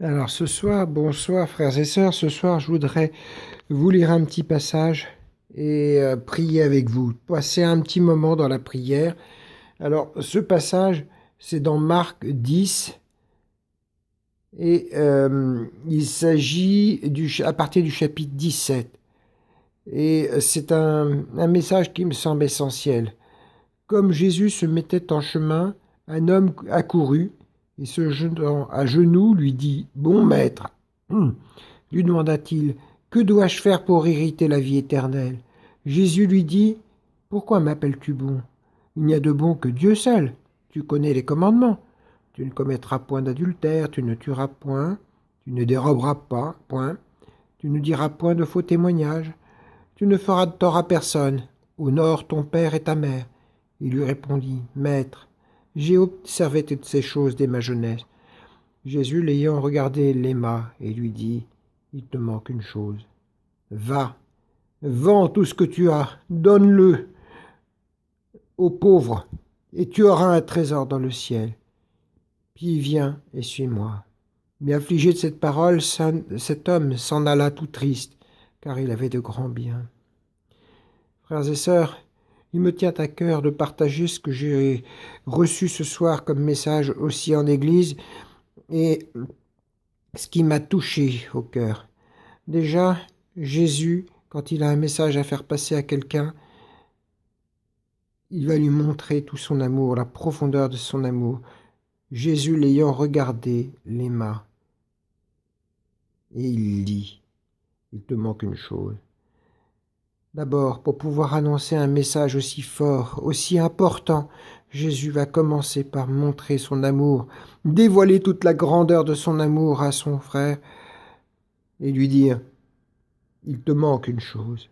Alors ce soir, bonsoir frères et sœurs, ce soir je voudrais vous lire un petit passage et prier avec vous, passer un petit moment dans la prière. Alors ce passage, c'est dans Marc 10 et il s'agit à partir du chapitre 17. Et c'est un message qui me semble essentiel. Comme Jésus se mettait en chemin, un homme accourut et se jetant à genoux lui dit: Bon maître, lui demanda-t-il, que dois-je faire pour hériter la vie éternelle? Jésus lui dit: Pourquoi m'appelles-tu bon? Il n'y a de bon que Dieu seul. Tu connais les commandements. Tu ne commettras point d'adultère, tu ne tueras point, tu ne déroberas pas, point, tu ne diras point de faux témoignages, tu ne feras de tort à personne. Honore ton père et ta mère. Il lui répondit: Maître, j'ai observé toutes ces choses dès ma jeunesse. Jésus, l'ayant regardé, l'aima et lui dit: Il te manque une chose. Va, vends tout ce que tu as, donne-le aux pauvres, et tu auras un trésor dans le ciel. Puis viens et suis-moi. Mais affligé de cette parole, cet homme s'en alla tout triste, car il avait de grands biens. Frères et sœurs, il me tient à cœur de partager ce que j'ai reçu ce soir comme message aussi en Église et ce qui m'a touché au cœur. Déjà, Jésus, quand il a un message à faire passer à quelqu'un, il va lui montrer tout son amour, la profondeur de son amour. Jésus, l'ayant regardé, l'aima. Et il dit: Il te manque une chose. D'abord, pour pouvoir annoncer un message aussi fort, aussi important, Jésus va commencer par montrer son amour, dévoiler toute la grandeur de son amour à son frère et lui dire: Il te manque une chose.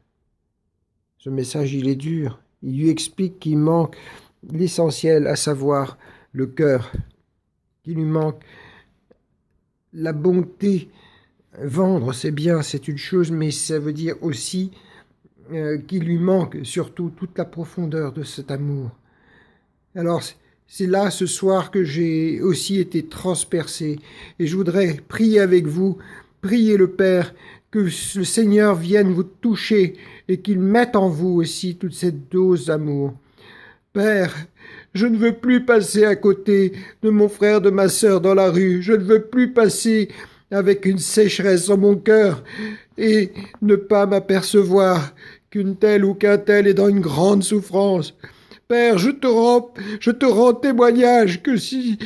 Ce message, il est dur. Il lui explique qu'il manque l'essentiel, à savoir le cœur, qu'il lui manque la bonté. Vendre, c'est bien, c'est une chose, mais ça veut dire aussi qu'il lui manque surtout toute la profondeur de cet amour. Alors, c'est là ce soir que j'ai aussi été transpercé et je voudrais prier avec vous, prier le Père, que le Seigneur vienne vous toucher et qu'il mette en vous aussi toute cette dose d'amour. Père, je ne veux plus passer à côté de mon frère, de ma sœur dans la rue. Je ne veux plus passer avec une sécheresse dans mon cœur et ne pas m'apercevoir qu'une telle ou qu'un tel est dans une grande souffrance. Père, je te rends témoignage que si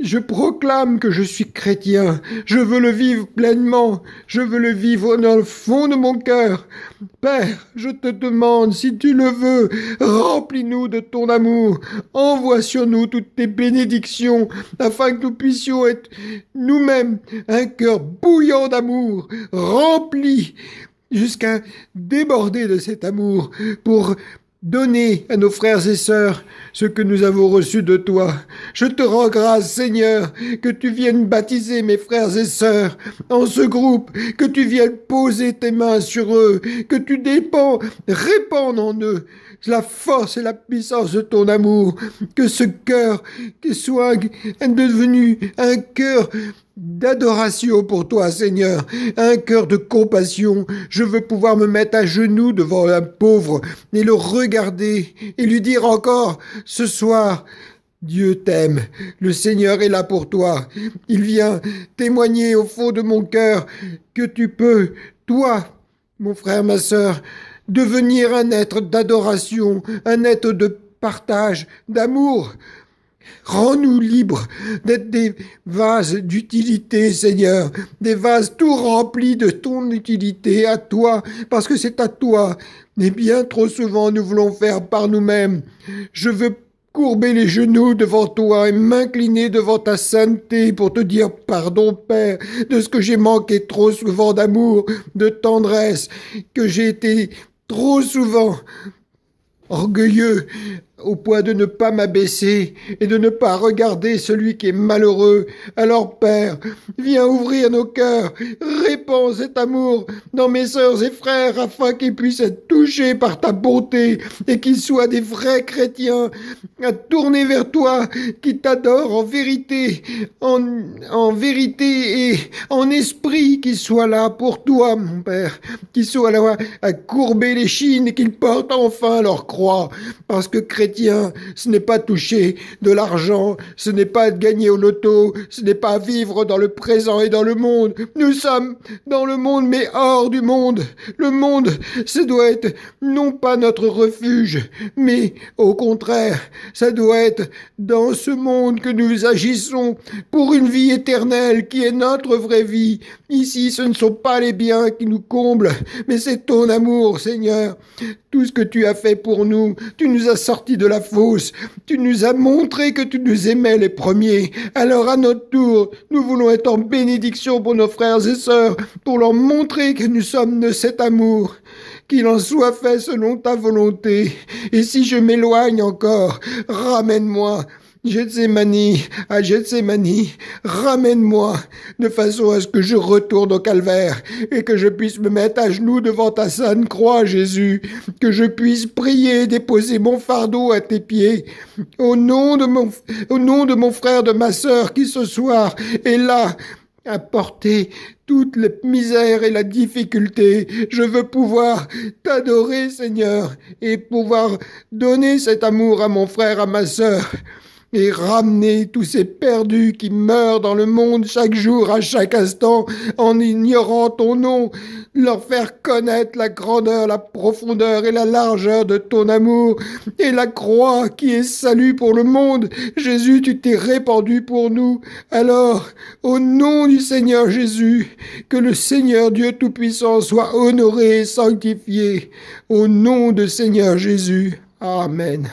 je proclame que je suis chrétien, je veux le vivre pleinement, je veux le vivre dans le fond de mon cœur. Père, je te demande, si tu le veux, remplis-nous de ton amour, envoie sur nous toutes tes bénédictions, afin que nous puissions être nous-mêmes un cœur bouillant d'amour, rempli jusqu'à déborder de cet amour pour donner à nos frères et sœurs ce que nous avons reçu de toi. Je te rends grâce, Seigneur, que tu viennes baptiser mes frères et sœurs en ce groupe, que tu viennes poser tes mains sur eux, que tu répandes en eux la force et la puissance de ton amour, que ce cœur qui soit devenu un cœur d'adoration pour toi, Seigneur, un cœur de compassion. Je veux pouvoir me mettre à genoux devant un pauvre et le regarder et lui dire encore ce soir: Dieu t'aime, le Seigneur est là pour toi. Il vient témoigner au fond de mon cœur que tu peux, toi, mon frère, ma sœur, devenir un être d'adoration, un être de partage, d'amour. Rends-nous libres d'être des vases d'utilité, Seigneur, des vases tout remplis de ton utilité à toi, parce que c'est à toi. Mais bien trop souvent, nous voulons faire par nous-mêmes. Je veux courber les genoux devant toi et m'incliner devant ta sainteté pour te dire pardon, Père, de ce que j'ai manqué trop souvent d'amour, de tendresse, que j'ai été trop souvent orgueilleux, au point de ne pas m'abaisser et de ne pas regarder celui qui est malheureux. Alors, Père, viens ouvrir nos cœurs, répands cet amour dans mes sœurs et frères afin qu'ils puissent être touchés par ta bonté et qu'ils soient des vrais chrétiens à tourner vers toi, qui t'adorent en vérité et en esprit, qu'ils soient là pour toi, mon Père, qu'ils soient là à courber les chines et qu'ils portent enfin leur croix, parce que chrétien, ce n'est pas toucher de l'argent, ce n'est pas gagner au loto, ce n'est pas vivre dans le présent et dans le monde. Nous sommes dans le monde, mais hors du monde. Le monde, ce doit être non pas notre refuge, mais au contraire, ça doit être dans ce monde que nous agissons pour une vie éternelle qui est notre vraie vie. Ici, ce ne sont pas les biens qui nous comblent, mais c'est ton amour, Seigneur. Tout ce que tu as fait pour nous, tu nous as sortis de la fosse, tu nous as montré que tu nous aimais les premiers. Alors à notre tour, nous voulons être en bénédiction pour nos frères et sœurs, pour leur montrer que nous sommes de cet amour. Qu'il en soit fait selon ta volonté. Et si je m'éloigne encore, ramène-moi. À Gethsémani, ramène-moi de façon à ce que je retourne au calvaire et que je puisse me mettre à genoux devant ta sainte croix, Jésus, que je puisse prier et déposer mon fardeau à tes pieds. Au nom de mon frère, de ma sœur qui ce soir est là, à porter toute la misère et la difficulté. Je veux pouvoir t'adorer, Seigneur, et pouvoir donner cet amour à mon frère, à ma sœur, et ramener tous ces perdus qui meurent dans le monde chaque jour, à chaque instant, en ignorant ton nom, leur faire connaître la grandeur, la profondeur et la largeur de ton amour, et la croix qui est salut pour le monde. Jésus, tu t'es répandu pour nous. Alors, au nom du Seigneur Jésus, que le Seigneur Dieu Tout-Puissant soit honoré et sanctifié. Au nom de Seigneur Jésus. Amen.